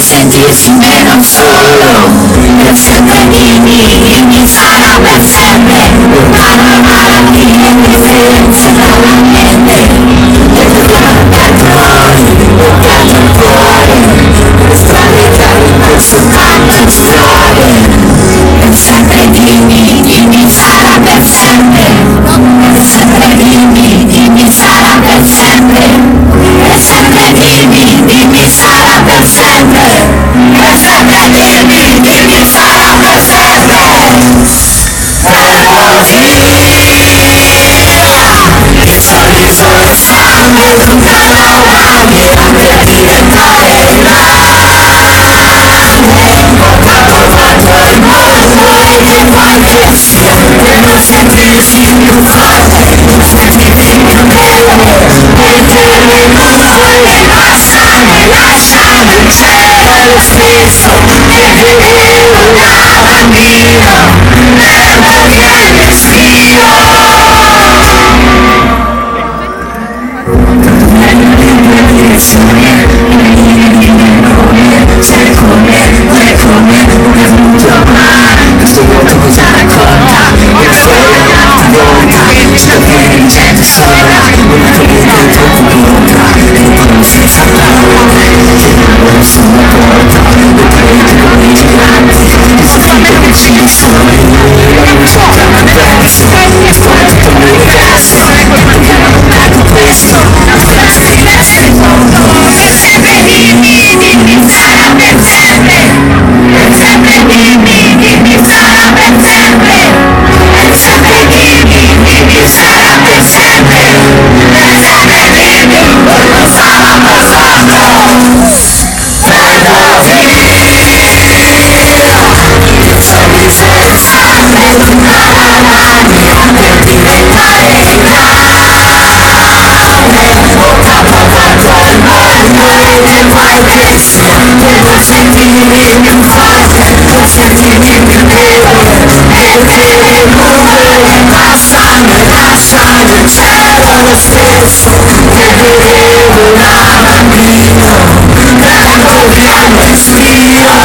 sentirsi meno solo, per sempre dimmi sarà per sempre, una malattia indifferenza dalla mente, e tornando errori, bloccando il cuore, le strade che arrivano soltanto storie, per sempre dimmi sarà per sempre, per sempre dimmi sarà per sempre, per sempre dimmi sarà per sempre, per sempre dimmi sarà per sempre. Il sorriso e sangue lontano mani per diventare il mondo e che qualche sia per non sentirsi più forte, non sentirsi più bello, mentre le nuvole passano e lasciano il cielo stesso e vedo una bambina nervosi e respiro. Sai come è venuto mai, questo vuoto cosa racconta, e fuori la volta, sto che gente sola, una famiglia troppo lunga, e poi senza parole, che non sono porta, le pareti con i giganti, che si fanno vicini solo in noi, la luce tra una verso, e fuori tutto l'universo, ecco questo, la finestra in mondo, per sempre dimmi sarà per sempre, per sempre dimmi sarà per sempre, per sempre dimmi sarà per sempre, per sempre dimmi non sarà per sempre. Vado via, il sorriso e il sangue lontano mani per diventare qualche sia, per non sentirmi più forte, non sentirmi più debole, e che le nuvole passano e lasciano il cielo lo stesso, e vedevo una bambina, tanto via il respiro.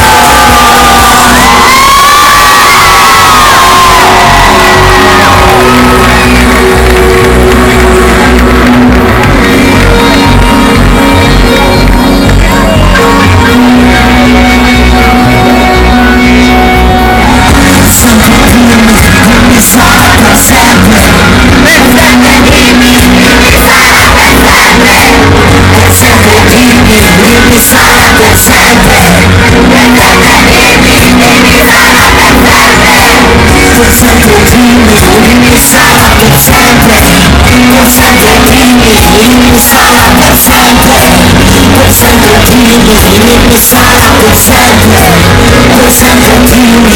Sempre dimmi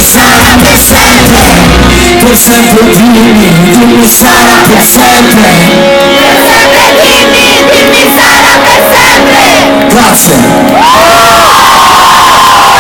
sarà per sempre, per sempre dimmi sarà per sempre. Grazie.